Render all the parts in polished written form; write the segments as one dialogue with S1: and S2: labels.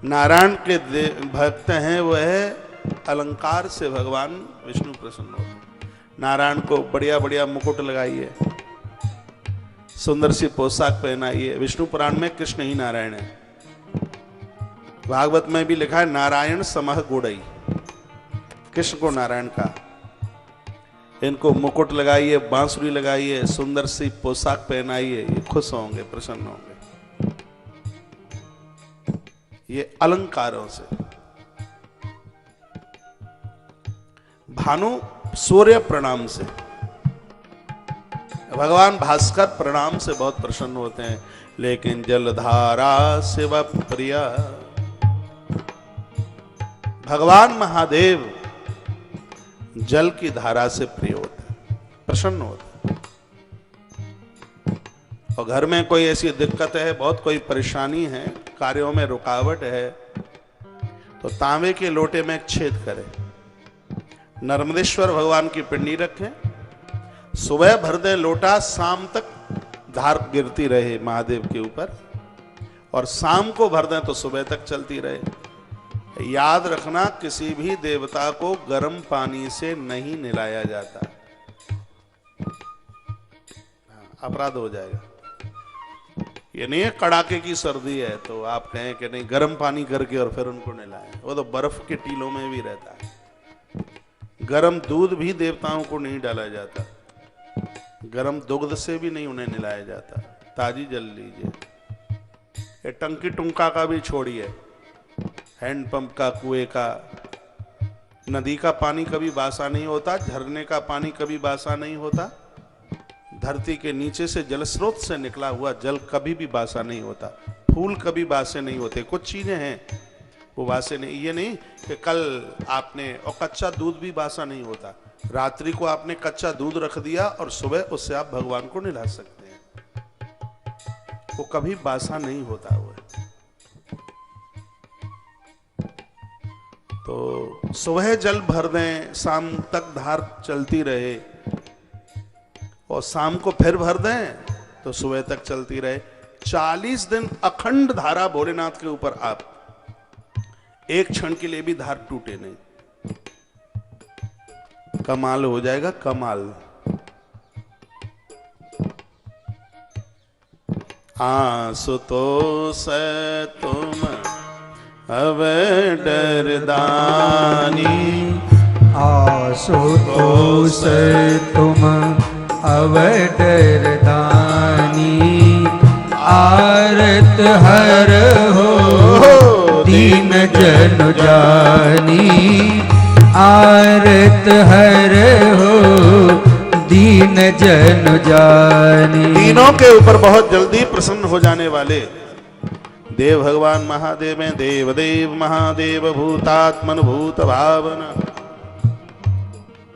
S1: नारायण के भक्त हैं, वह अलंकार से भगवान विष्णु प्रसन्न होते हैं। नारायण को बढ़िया बढ़िया मुकुट लगाइए, सुंदर सी पोशाक पहनाइए। विष्णु पुराण में कृष्ण ही नारायण है। भागवत में भी लिखा है नारायण समह गुड़ई, कृष्ण को नारायण का। इनको मुकुट लगाइए, बांसुरी लगाइए, सुंदर सी पोशाक पहनाइए, ये खुश होंगे, प्रसन्न होंगे। ये अलंकारों से। भानु सूर्य प्रणाम से, भगवान भास्कर प्रणाम से बहुत प्रसन्न होते हैं। लेकिन जलधारा शिव प्रिया, भगवान महादेव जल की धारा से प्रिय होते हैं, प्रसन्न होते हैं। और घर में कोई ऐसी दिक्कत है, बहुत कोई परेशानी है, कार्यों में रुकावट है, तो तांबे के लोटे में एक छेद करें, नर्मदेश्वर भगवान की पिंडी रखें, सुबह भर दे लोटा, शाम तक धार गिरती रहे महादेव के ऊपर, और शाम को भर दें तो सुबह तक चलती रहे। याद रखना, किसी भी देवता को गर्म पानी से नहीं नहलाया जाता, अपराध हो जाएगा। ये नहीं है कड़ाके की सर्दी है तो आप कहें कि नहीं गर्म पानी करके और फिर उनको नहलाएं, वो तो बर्फ के टीलों में भी रहता है। गर्म दूध भी देवताओं को नहीं डाला जाता, गर्म दुग्ध से भी नहीं उन्हें नहलाया जाता, ताजी जल लीजिए। ये टंकी टुंका का भी छोड़िए, हैंडपंप का, कुएं का, नदी का पानी कभी बासा नहीं होता, झरने का पानी कभी बासा नहीं होता, धरती के नीचे से जल स्रोत से निकला हुआ जल कभी भी बासा नहीं होता, फूल कभी बासे नहीं होते। कुछ चीजें हैं वो बासे नहीं, ये नहीं कि कल आपने, और कच्चा दूध भी बासा नहीं होता, रात्रि को आपने कच्चा दूध रख दिया और सुबह उससे आप भगवान को नहला सकते हैं, वो कभी बासा नहीं होता। वो तो सुबह जल भर दें, शाम तक धार चलती रहे, और शाम को फिर भर दें तो सुबह तक चलती रहे। 40 दिन अखंड धारा भोलेनाथ के ऊपर, आप एक क्षण के लिए भी धार टूटे नहीं, कमाल हो जाएगा, कमाल। आशुतोष तुम अब डरदानी,
S2: आशुतोष तुम अब डरदानी, आरत हर हो दीन जन जानी, आरत हर हो दीन जन जानी।
S1: तीनों के ऊपर बहुत जल्दी प्रसन्न हो जाने वाले देव भगवान महादेव हैं। देव देव महादेव भूतात्मन भूत भावना,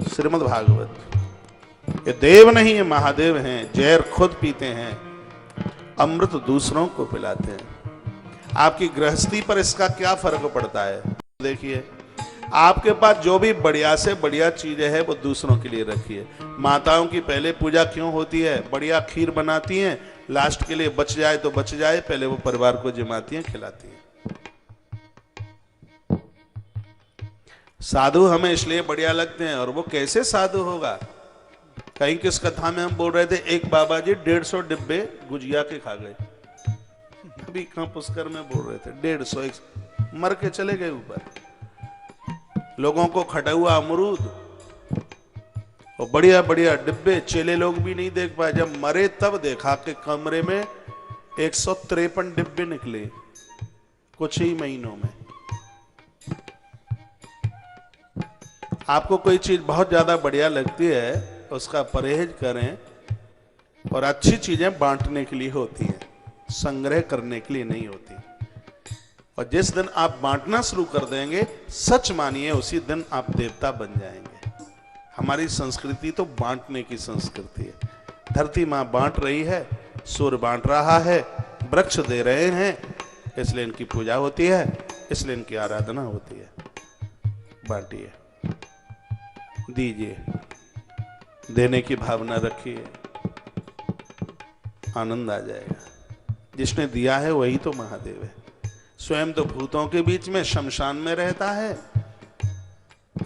S1: श्रीमद् भागवत। ये देव नहीं है, महादेव हैं। जहर खुद पीते हैं, अमृत दूसरों को पिलाते हैं। आपकी गृहस्थी पर इसका क्या फर्क पड़ता है? देखिए, आपके पास जो भी बढ़िया से बढ़िया चीजें है वो दूसरों के लिए रखिए। माताओं की पहले पूजा क्यों होती है? बढ़िया खीर बनाती हैं, लास्ट के लिए बच जाए तो बच जाए, पहले वो परिवार को जिमाती हैं, खिलाती हैं। साधु हमें इसलिए बढ़िया लगते हैं, और वो कैसे साधु होगा? कहीं किस कथा में हम बोल रहे थे, एक बाबा जी 150 डिब्बे गुजिया के खा गए। अभी कहां पुष्कर में बोल रहे थे, 150 मर के चले गए ऊपर। लोगों को खटा हुआ अमरूद और बढ़िया बढ़िया डिब्बे, चेले लोग भी नहीं देख पाए। जब मरे तब देखा कि कमरे में 153 डिब्बे निकले कुछ ही महीनों में। आपको कोई चीज बहुत ज्यादा बढ़िया लगती है, उसका परहेज करें, और अच्छी चीजें बांटने के लिए होती हैं, संग्रह करने के लिए नहीं होती। और जिस दिन आप बांटना शुरू कर देंगे, सच मानिए उसी दिन आप देवता बन जाएंगे। हमारी संस्कृति तो बांटने की संस्कृति है। धरती माँ बांट रही है, सूर्य बांट रहा है, वृक्ष दे रहे हैं, इसलिए इनकी पूजा होती है, इसलिए इनकी आराधना होती है। बांटिए, दीजिए, देने की भावना रखिए, आनंद आ जाएगा। जिसने दिया है वही तो महादेव है। स्वयं तो भूतों के बीच में शमशान में रहता है,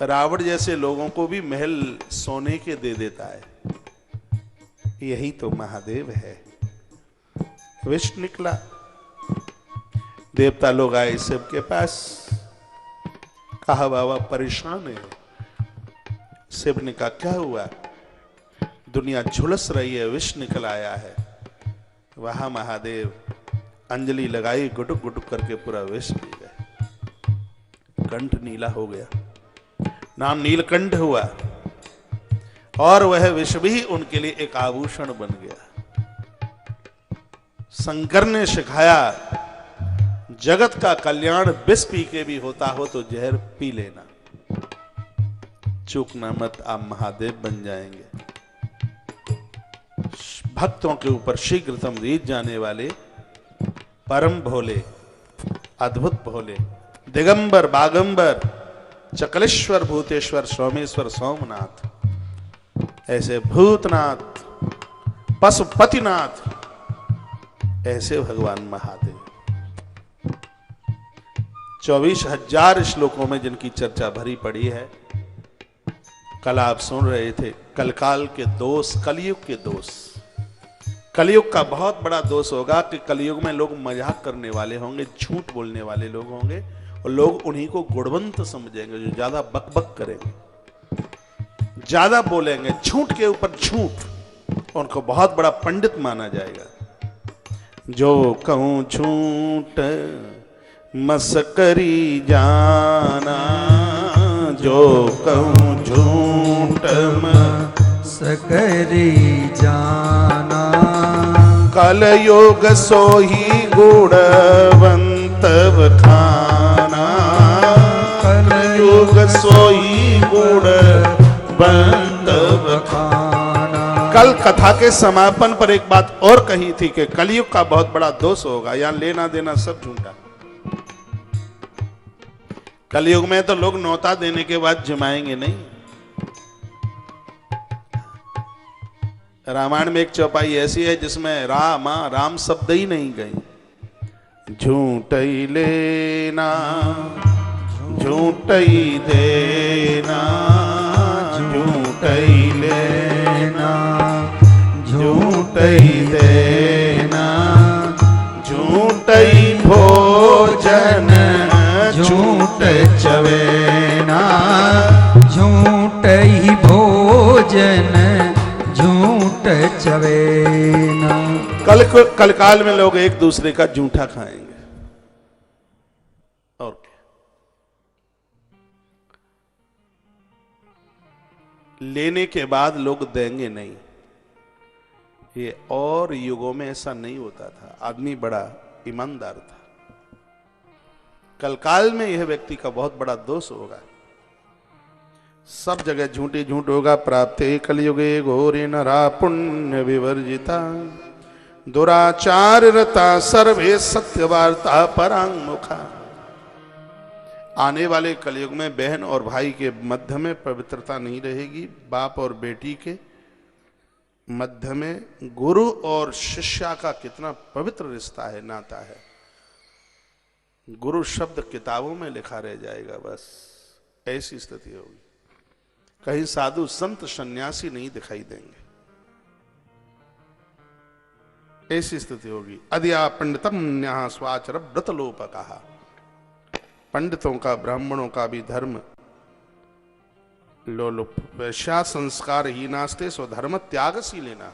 S1: रावण जैसे लोगों को भी महल सोने के दे देता है। यही तो महादेव है। विष निकला, देवता लोग आए शिव के पास, कहा बाबा परेशान है। शिव ने कहा क्या हुआ? दुनिया झुलस रही है, विष निकल आया है। वहां महादेव अंजलि लगाई, गुटुक गुटुक करके पूरा विष पी गए। कंठ नीला हो गया, नाम नीलकंठ हुआ, और वह विष भी उनके लिए एक आभूषण बन गया। शंकर ने सिखाया जगत का कल्याण विष पी के भी होता हो तो जहर पी लेना, चूकना मत, आप महादेव बन जाएंगे। भक्तों के ऊपर शीघ्रतम रीत जाने वाले परम भोले, अद्भुत भोले, दिगंबर बागंबर, चकलेश्वर भूतेश्वर सोमेश्वर सोमनाथ, ऐसे भूतनाथ पशुपतिनाथ, ऐसे भगवान महादेव 24,000 श्लोकों में जिनकी चर्चा भरी पड़ी है। कल आप सुन रहे थे कलकाल के दोष, कलयुग के दोष। कलयुग का बहुत बड़ा दोष होगा कि कलयुग में लोग मजाक करने वाले होंगे, झूठ बोलने वाले लोग होंगे, और लोग उन्हीं को गुणवंत समझेंगे जो ज्यादा बकबक करेंगे, ज्यादा बोलेंगे, झूठ के ऊपर झूठ, उनको बहुत बड़ा पंडित माना जाएगा। जो कहूं झूठ मस्करी जाना, जो कहूं झूठ
S2: मस्करी जाना,
S1: कलयुग सोही गुणवंत बखाना, कलयुग सोही गुणवंत बखाना। कल कथा के समापन पर एक बात और कही थी कि कलयुग का बहुत बड़ा दोष होगा, यहां लेना देना सब झूठा। कलयुग में तो लोग नौता देने के बाद जमाएंगे नहीं। रामायण में एक चौपाई ऐसी है जिसमें राम शब्द ही नहीं गई। झूठ ही लेना, झूठ ही देना, झूठ ही लेना, झूठ ही देना, झूठ ही भोजन, झूठ चवेना,
S2: झूठ ही भोजन, झूठ चवेना।
S1: कलकाल में लोग एक दूसरे का जूठा खाएंगे और क्या। लेने के बाद लोग देंगे नहीं। ये और युगों में ऐसा नहीं होता था, आदमी बड़ा ईमानदार था। कलकाल में यह व्यक्ति का बहुत बड़ा दोष होगा, सब जगह झूठी झूठ होगा। प्राप्ते कलयुगे घोरे नरा पुण्य विवर्जिता, दुराचार रता सर्वे सत्यवार्ता परांगमुखा। आने वाले कलयुग में बहन और भाई के मध्य में पवित्रता नहीं रहेगी, बाप और बेटी के मध्य में गुरु और शिष्या का कितना पवित्र रिश्ता है, नाता है। गुरु शब्द किताबों में लिखा रह जाएगा, बस ऐसी स्थिति होगी। कहीं साधु संत सन्यासी नहीं दिखाई देंगे, ऐसी स्थिति होगी। अद्या पंडितम न्याह स्वाचर व्रतलोप कहा, पंडितों का ब्राह्मणों का भी धर्म लोलुप। वैश्या संस्कार ही नास्ते सो धर्म त्याग सी लेना।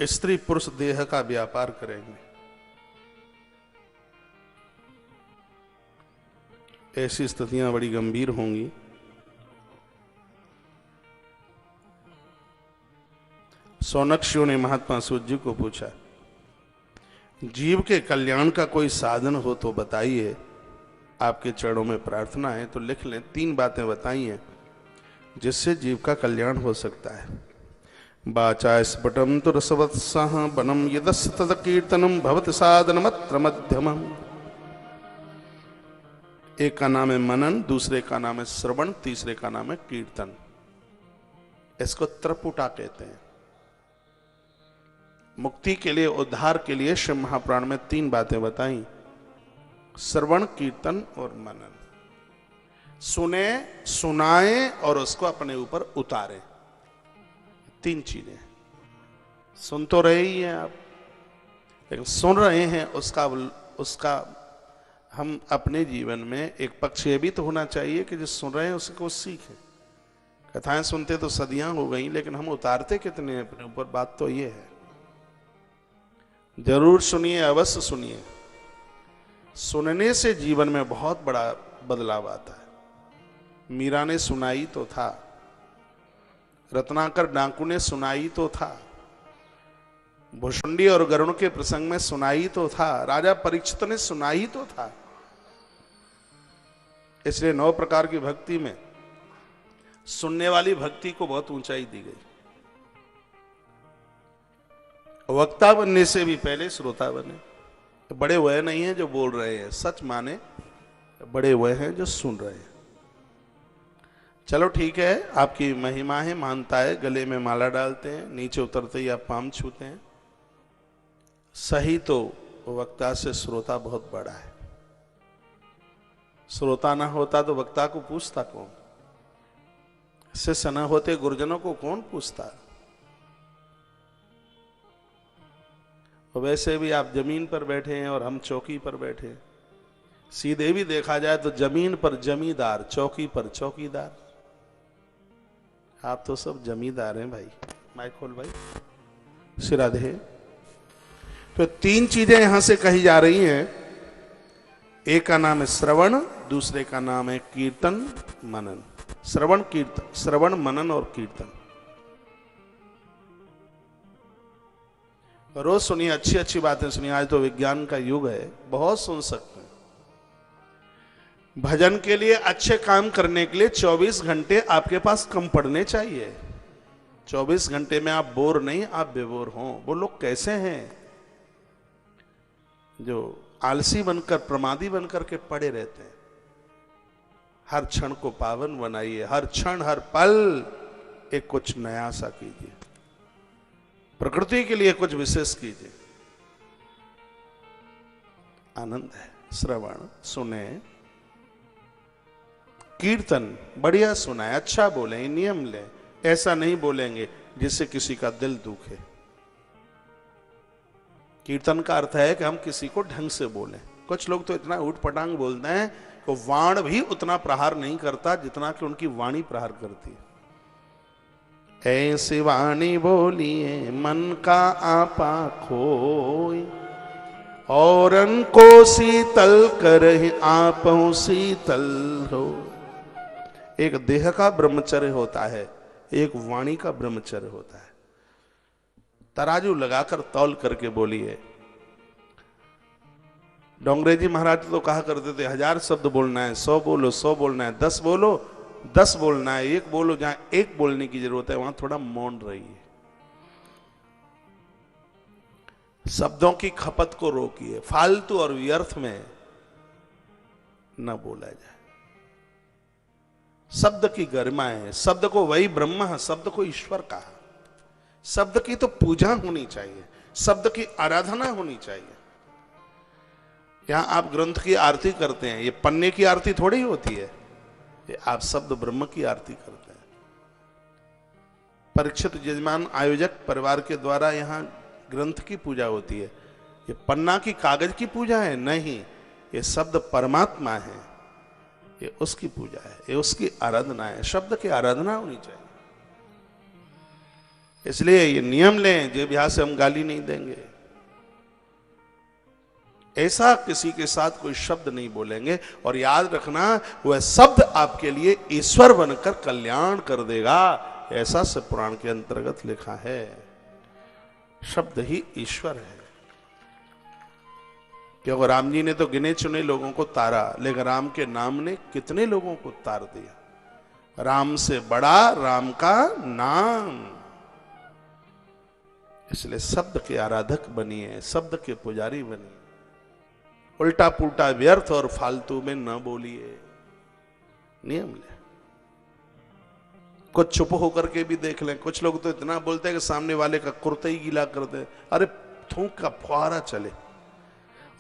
S1: स्त्री पुरुष देह का व्यापार करेंगे, ऐसी स्थितियां बड़ी गंभीर होंगी। सौनक्षियों ने महात्मा सूत जी को पूछा, जीव के कल्याण का कोई साधन हो तो बताइए, आपके चरणों में प्रार्थना है। तो लिख लें, 3 बातें बताई हैं जिससे जीव का कल्याण हो सकता है। वाचा स्फुटम तो रसवत्सह वनम यदस् तद कीर्तनम भवत साधनमत्र मध्यमम। एक का नाम है मनन, दूसरे का नाम है श्रवण, तीसरे का नाम है कीर्तन। इसको त्रिपुटा कहते हैं। मुक्ति के लिए, उद्धार के लिए शिव महापुराण में 3 बातें बताई, श्रवण, कीर्तन और मनन। सुने, सुनाए और उसको अपने ऊपर उतारे, 3 चीजें। सुन तो रहे ही हैं आप, लेकिन सुन रहे हैं उसका हम अपने जीवन में एक पक्ष ये भी तो होना चाहिए कि जो सुन रहे हैं उसको सीखें। कथाएं सुनते तो सदियां हो गई, लेकिन हम उतारते कितने हैं अपने ऊपर, बात तो ये है। जरूर सुनिए, अवश्य सुनिए। सुनने से जीवन में बहुत बड़ा बदलाव आता है। मीरा ने सुनाई तो था, रत्नाकर डाकू ने सुनाई तो था, भुषुंडी और गरुण के प्रसंग में सुनाई तो था, राजा परीक्षित ने सुनाई तो था। इसलिए 9 प्रकार की भक्ति में सुनने वाली भक्ति को बहुत ऊंचाई दी गई। वक्ता बनने से भी पहले श्रोता बने। बड़े वह नहीं हैं जो बोल रहे हैं, सच माने बड़े वह हैं जो सुन रहे हैं। चलो ठीक है, आपकी महिमा है, मानता है। गले में माला डालते हैं, नीचे उतरते ही आप पाम छूते हैं। सही तो वक्ता से श्रोता बहुत बड़ा है। श्रोता ना होता तो वक्ता को पूछता कौन? शिष्य न होते गुरुजनों को कौन पूछता? और वैसे भी आप जमीन पर बैठे हैं और हम चौकी पर बैठे हैं। सीधे भी देखा जाए तो जमीन पर जमींदार, चौकी पर चौकीदार। आप तो सब जमींदार हैं भाई। माइक खोल भाई। श्री राधे। तो 3 चीजें यहां से कही जा रही हैं। एक का नाम है श्रवण, दूसरे का नाम है कीर्तन, मनन। श्रवण, कीर्तन, श्रवण, मनन और कीर्तन। रोज सुनिए, अच्छी अच्छी बातें सुनिए। आज तो विज्ञान का युग है, बहुत सुन सकते हैं। भजन के लिए, अच्छे काम करने के लिए 24 घंटे आपके पास कम पड़ने चाहिए। 24 घंटे में आप बोर नहीं, आप बेबोर हो। वो लोग कैसे हैं जो आलसी बनकर, प्रमादी बनकर के पड़े रहते हैं। हर क्षण को पावन बनाइए, हर क्षण, हर पल एक कुछ नया सा कीजिए। प्रकृति के लिए कुछ विशेष कीजिए। आनंद है। श्रवण, सुने, कीर्तन, बढ़िया सुनाए, अच्छा बोले, नियम ले। ऐसा नहीं बोलेंगे जिससे किसी का दिल दुखे। कीर्तन का अर्थ है कि हम किसी को ढंग से बोलें। कुछ लोग तो इतना उठ पटांग बोलते हैं कि वाण भी उतना प्रहार नहीं करता जितना कि उनकी वाणी प्रहार करती है। ऐसी वाणी बोलिए मन का आपा खोई, औरन को शीतल करहि आपहु शीतल हो। एक देह का ब्रह्मचर्य होता है, एक वाणी का ब्रह्मचर्य होता है। तराजू लगाकर तौल करके बोलिए। डोंगरे जी महाराज तो कहा करते थे 1000 शब्द बोलना है, 100 बोलो, 100 बोलना है, 10 बोलो, 10 बोलना है, 1 बोलो। जहां 1 बोलने की जरूरत है वहां थोड़ा मौन रहिए। शब्दों की खपत को रोकिए, फालतू और व्यर्थ में न बोला जाए। शब्द की गरिमा है। शब्द को वही ब्रह्म, शब्द को ईश्वर कहा। शब्द की तो पूजा होनी चाहिए, शब्द की आराधना होनी चाहिए। यहां आप ग्रंथ की आरती करते हैं, ये पन्ने की आरती थोड़ी होती है, ये आप शब्द ब्रह्म की आरती करते हैं। परीक्षित यजमान आयोजक परिवार के द्वारा यहां ग्रंथ की पूजा होती है। ये पन्ना की, कागज की पूजा है नहीं, ये शब्द परमात्मा है, ये उसकी पूजा है, ये उसकी आराधना है। शब्द की आराधना होनी चाहिए। इसलिए ये नियम लें, जे ब्याह से हम गाली नहीं देंगे, ऐसा किसी के साथ कोई शब्द नहीं बोलेंगे। और याद रखना, वह शब्द आपके लिए ईश्वर बनकर कल्याण कर देगा। ऐसा से पुराण के अंतर्गत लिखा है। शब्द ही ईश्वर है। क्योंकि राम जी ने तो गिने चुने लोगों को तारा, लेकिन राम के नाम ने कितने लोगों को तार दिया। राम से बड़ा राम का नाम। इसलिए शब्द के आराधक बनिए, शब्द के पुजारी बनिए। उल्टा पुल्टा व्यर्थ और फालतू में न बोलिए। नियम ले। कुछ चुप होकर के भी देख लें। कुछ लोग तो इतना बोलते हैं कि सामने वाले का कुर्ता ही गीला कर दे। अरे थूक का फुहारा चले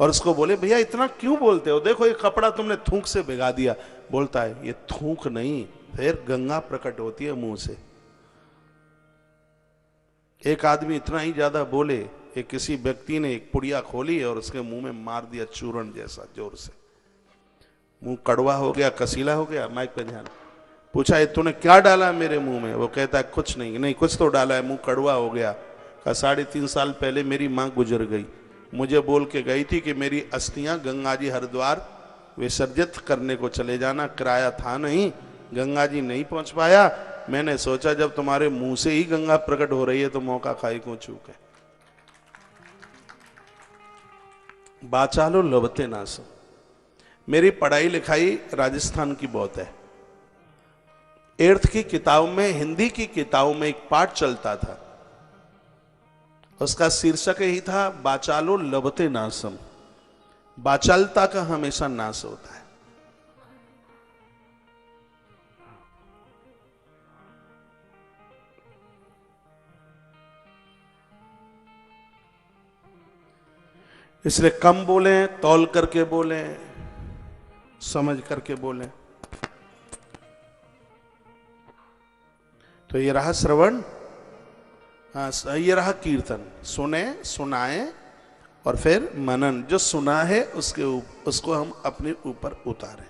S1: और उसको बोले भैया इतना क्यों बोलते हो, देखो ये कपड़ा तुमने थूक से भिगा दिया। बोलता है ये थूक नहीं, फिर गंगा प्रकट होती है मुंह से। एक आदमी इतना ही ज्यादा बोले, एक किसी व्यक्ति ने एक पुड़िया खोली और उसके मुंह में मार दिया चूर्ण जैसा जोर से। मुंह कड़वा हो गया, कसीला हो गया। माइक पे ध्यान। पूछा ये तूने क्या डाला मेरे मुंह में? वो कहता है कुछ नहीं। नहीं कुछ तो डाला है, मुंह कड़वा हो गया। कहा 3.5 साल पहले मेरी माँ गुजर गई, मुझे बोल के गई थी कि मेरी अस्थियां गंगा जी हरिद्वार विसर्जित करने को चले जाना। किराया था नहीं, गंगा जी नहीं पहुंच पाया। मैंने सोचा जब तुम्हारे मुंह से ही गंगा प्रकट हो रही है तो मौका खाई को चूक है। बाचालो लबते नासो। मेरी पढ़ाई लिखाई राजस्थान की बहुत है। 8th की किताब में, हिंदी की किताब में एक पाठ चलता था, उसका शीर्षक ही था बाचालो लबते नासम। बाचालता का हमेशा नाश होता है। इसलिए कम बोलें, तौल करके बोलें, समझ करके बोलें। तो ये रहा श्रवण, हाँ ये रहा कीर्तन। सुने, सुनाए और फिर मनन। जो सुना है उसको हम अपने ऊपर उतारें।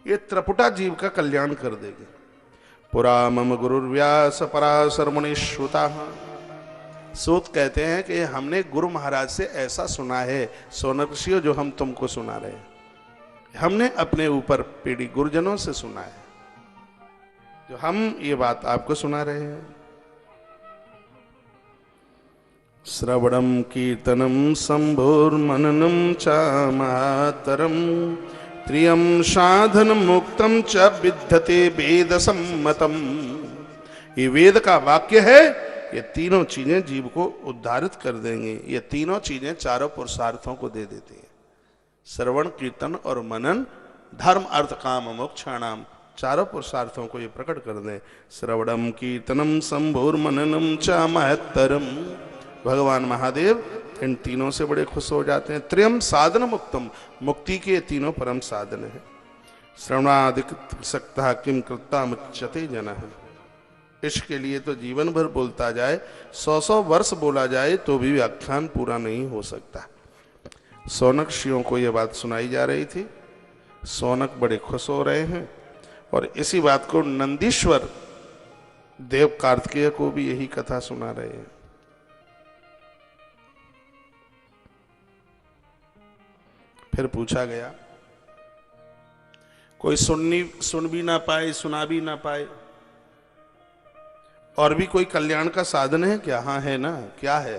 S1: ये त्रिपुटा जीव का कल्याण कर देगी। पुरा मम गुरुर्व्यास पराशर मुनि श्रुता। सूत कहते हैं कि हमने गुरु महाराज से ऐसा सुना है, सोनक ऋषियों जो हम तुमको सुना रहे हैं, हमने अपने ऊपर पीढ़ी गुरुजनों से सुना है, जो हम ये बात आपको सुना रहे हैं। श्रवणम कीर्तनम संभोर्मननम च मातरम त्रियम साधन मुक्तम च विद्यते वेद सम्मतम। ये वेद का वाक्य है। ये तीनों चीजें जीव को उद्धारित कर देंगे। ये तीनों चीजें चारों पुरुषार्थों को दे देती है। श्रवण, कीर्तन और मनन धर्म अर्थ काम मोक्षाणाम, चारों पुरुषार्थों को ये प्रकट कर दे। श्रवणम कीर्तनम संभोर मननम च महत्तरम। भगवान महादेव इन तीनों से बड़े खुश हो जाते हैं। त्रियम साधन मुक्तम, मुक्ति के तीनों परम साधन है। श्रवणादिक सक्ता किम कृत्ता मुच्यते जनः। इसके लिए तो जीवन भर बोलता जाए, 100 वर्ष बोला जाए तो भी व्याख्यान पूरा नहीं हो सकता। सौनक ऋषियों को यह बात सुनाई जा रही थी। सौनक बड़े खुश हो रहे हैं और इसी बात को नंदीश्वर देव कार्तिकेय को भी यही कथा सुना रहे हैं। फिर पूछा गया, कोई सुन भी ना पाए, सुना भी ना पाए, और भी कोई कल्याण का साधन है क्या? हाँ है ना। क्या है?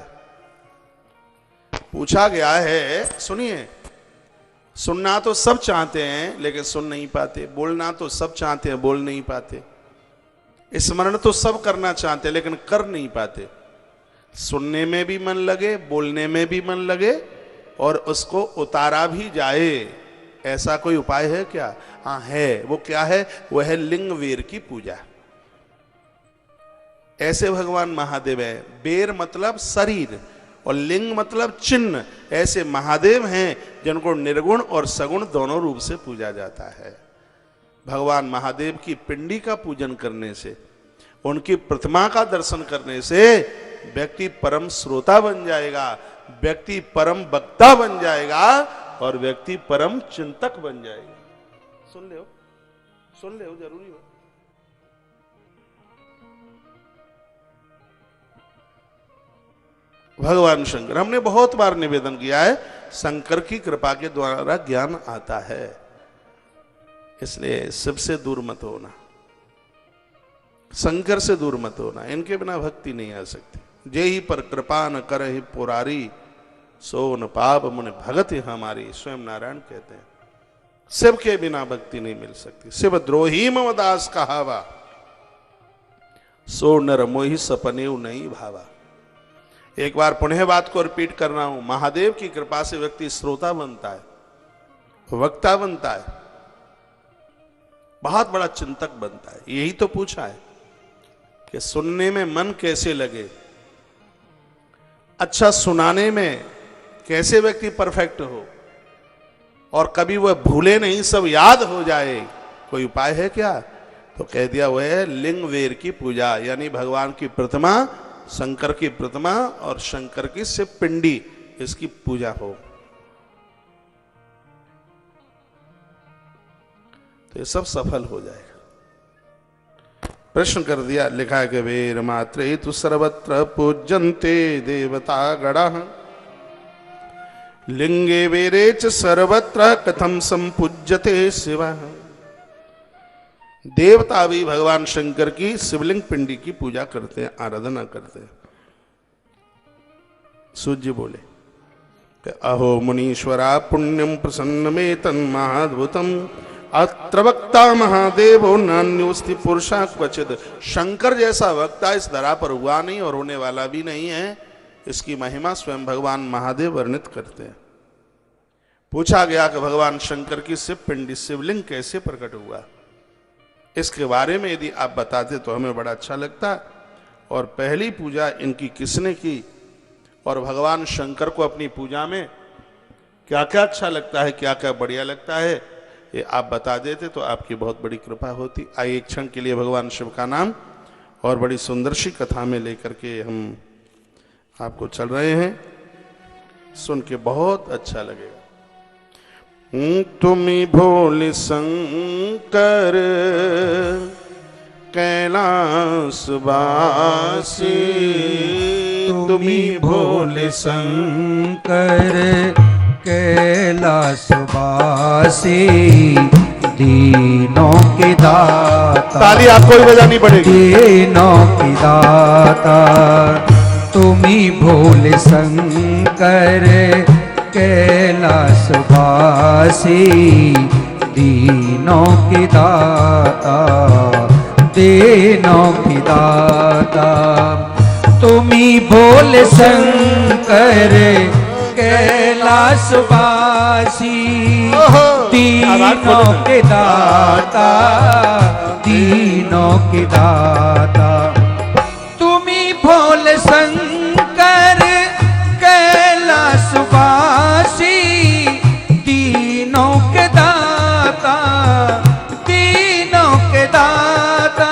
S1: पूछा गया है, सुनिए। सुनना तो सब चाहते हैं लेकिन सुन नहीं पाते। बोलना तो सब चाहते हैं, बोल नहीं पाते। स्मरण तो सब करना चाहते हैं लेकिन कर नहीं पाते। सुनने में भी मन लगे, बोलने में भी मन लगे और उसको उतारा भी जाए, ऐसा कोई उपाय है क्या? हाँ है। वो क्या है? वह है लिंग वेर की पूजा। ऐसे भगवान महादेव है। बेर मतलब शरीर और लिंग मतलब चिन्ह। ऐसे महादेव हैं जिनको निर्गुण और सगुण दोनों रूप से पूजा जाता है। भगवान महादेव की पिंडी का पूजन करने से, उनकी प्रतिमा का दर्शन करने से व्यक्ति परम श्रोता बन जाएगा, व्यक्ति परम वक्ता बन जाएगा और व्यक्ति परम चिंतक बन जाएगा। सुन ले हो जरूरी हो। भगवान शंकर, हमने बहुत बार निवेदन किया है, शंकर की कृपा के द्वारा ज्ञान आता है। इसलिए शिव से दूर मत होना, शंकर से दूर मत होना। इनके बिना भक्ति नहीं आ सकती। जे ही पर कृपा न करहि पुरारी, सो न पाप मुनि भगति हमारी। स्वयं नारायण कहते हैं शिव के बिना भक्ति नहीं मिल सकती। शिव द्रोही मम दास कहावा, सो नर मोहि सपने नहीं भावा। एक बार पुनः बात को रिपीट कर रहा हूं। महादेव की कृपा से व्यक्ति श्रोता बनता है, वक्ता बनता है। बहुत बड़ा चिंतक बनता है। यही तो पूछा है कि सुनने में मन कैसे लगे, अच्छा सुनाने में कैसे व्यक्ति परफेक्ट हो और कभी वह भूले नहीं, सब याद हो जाए। कोई उपाय है क्या? तो कह दिया वह है लिंग वेर की पूजा, यानी भगवान की प्रतिमा, शंकर की प्रतिमा और शंकर की शिव पिंडी, इसकी पूजा हो। तो ये सब सफल हो जाएगा। प्रश्न कर दिया, लिखा है कि वेर मात्रे तु सर्वत्र पूज्यन्ते देवता गणः लिंगे वेरे च सर्वत्र कथम संपूज्यते शिवः। देवता भी भगवान शंकर की शिवलिंग पिंडी की पूजा करते हैं, आराधना करते हैं। सूर्य बोले कि अहो मुनीश्वरा पुण्यम प्रसन्न में तन्महाद्भुतम अत्र वक्ता महादेवो नान्योस्ति पुरुषा क्वचित। शंकर जैसा वक्ता इस धरा पर हुआ नहीं और होने वाला भी नहीं है। इसकी महिमा स्वयं भगवान महादेव वर्णित करते हैं। पूछा गया कि भगवान शंकर की शिव पिंडी शिवलिंग कैसे प्रकट हुआ, इसके बारे में यदि आप बताते तो हमें बड़ा अच्छा लगता। और पहली पूजा इनकी किसने की और भगवान शंकर को अपनी पूजा में क्या क्या अच्छा लगता है, क्या क्या बढ़िया लगता है, ये आप बता देते तो आपकी बहुत बड़ी कृपा होती। आइए एक क्षण के लिए भगवान शिव का नाम और बड़ी सुंदर सी कथा में लेकर के हम आपको चल रहे हैं, सुन के बहुत अच्छा लगेगा। तुम्ही भोले शंकर कैलाशवासी,
S2: तुम्ही भोले शंकर कैलाशवासी, दीनों के दाता।
S1: ताली आपको ही बजानी पड़ेगी।
S2: दीनों के दाता तुम्ही भोले शंकर कैलाशवासी, दीनों के दाता, दीनों के दाता। तुम्ही भोले शंकर कैलाशवासी, दीनों के दाता, दीनों के दाता। तुम्ही भोले शंकर कैलाशवासी, दीनों के दाता, दीनों के दाता।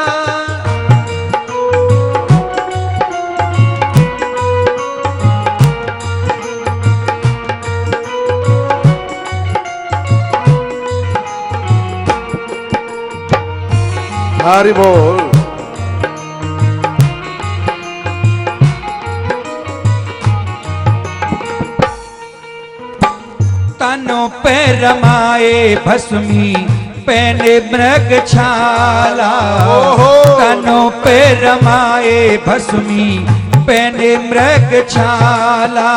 S1: हरि बोल।
S2: तनो पे रमाए भस्मी पहने मृग छाला, तनो पे रमाए भस्मी पहने मृग छाला।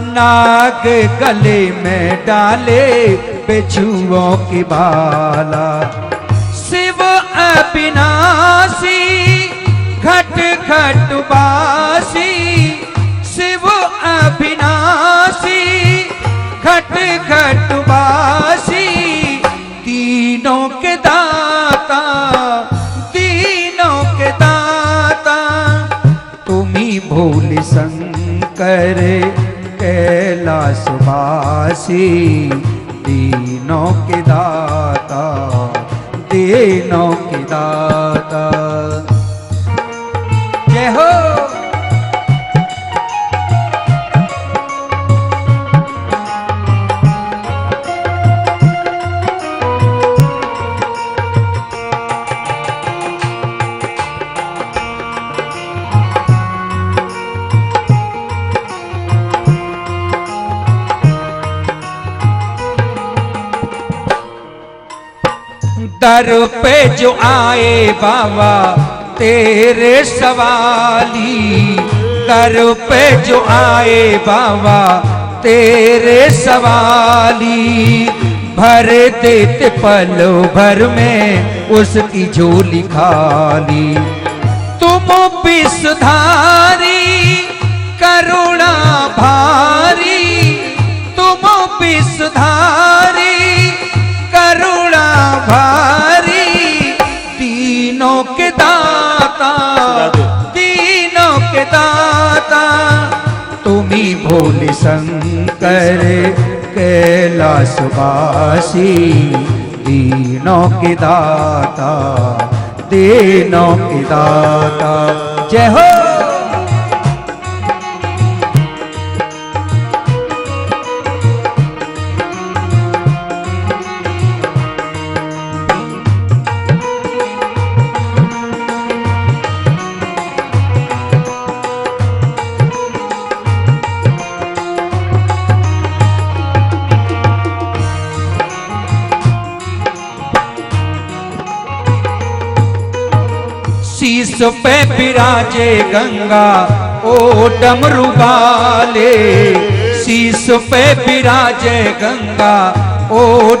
S2: नाग गले में डाले बिच्छुओं की बाला। शिव अविनाशी घट घट बासी, शिव अविनाशी घट घट बासी। तीनों के दाता, तीनों के दाता। तुम्ही भोले शंकर कैलाशवासी, तीनों के दाता, तीनों के दाता। जय हो। दर पे जो आए बाबा तेरे सवाली, दर पे जो आए बाबा तेरे सवाली। भर देते पलो भर में उसकी झोली खाली। तुम विषधारी करुणा भारी, तुम विषधारी करुणा भारी। भोले शंकर कैलाशवासी, दीनों के दाता, दीनों के दाता। जय हो। शीश पे विराजे गंगा ओ डमरू वाले, शीश पे विराजे गंगा ओ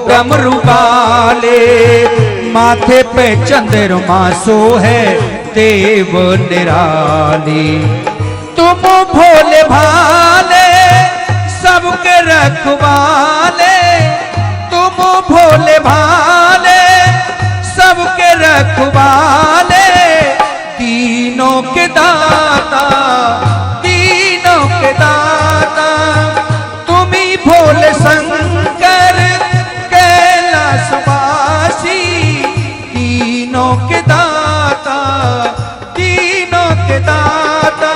S2: डमरू वाले, माथे पे चंद्रमा सोहे देव निराली। तुम भोले भाले सबके रखवाले, तुम भोले भाले सबके रखवाले, दीनों के दाता, दीनों के दाता। तुम ही भोले शंकर कैलाशवासी, दीनों के दाता, दीनों के दाता।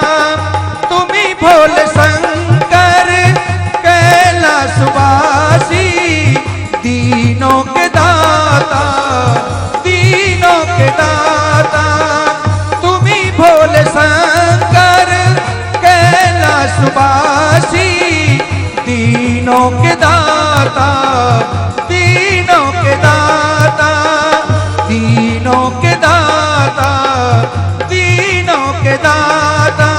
S2: तुम ही भोले शंकर कैलाशवासी, दीनों के दाता, दीनों के दाता। भोले शंकर कैलाशवासी, दीनों के दाता, दीनों के दाता, दीनों के दाता, दीनों के दाता।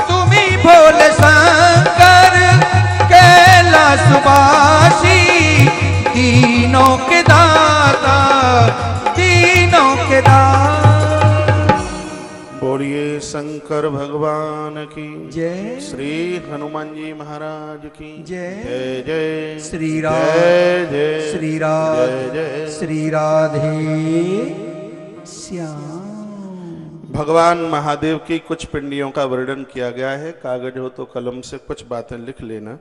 S2: तुम ही भोले शंकर कैलाशवासी, दीनों के दाता, दीनों के दाता।
S1: बोलिए शंकर भगवान की
S2: जय,
S1: श्री हनुमान जी महाराज की
S2: जय,
S1: जय जय
S2: श्री राम,
S1: जय जय
S2: श्री राम,
S1: जय जय
S2: श्री राधे श्याम।
S1: भगवान महादेव की कुछ पिंडियों का वर्णन किया गया है। कागज हो तो कलम से कुछ बातें लिख लेना।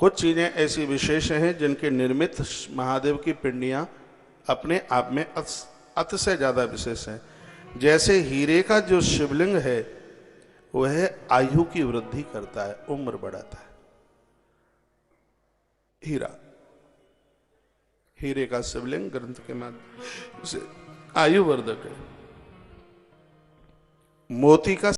S1: कुछ चीजें ऐसी विशेष हैं जिनके निर्मित महादेव की पिंडियां अपने आप में अति से ज्यादा विशेष हैं। जैसे हीरे का जो शिवलिंग है वह आयु की वृद्धि करता है, उम्र बढ़ाता है। हीरा, हीरे का शिवलिंग ग्रंथ के माध्यम से आयु वर्धक है। मोती का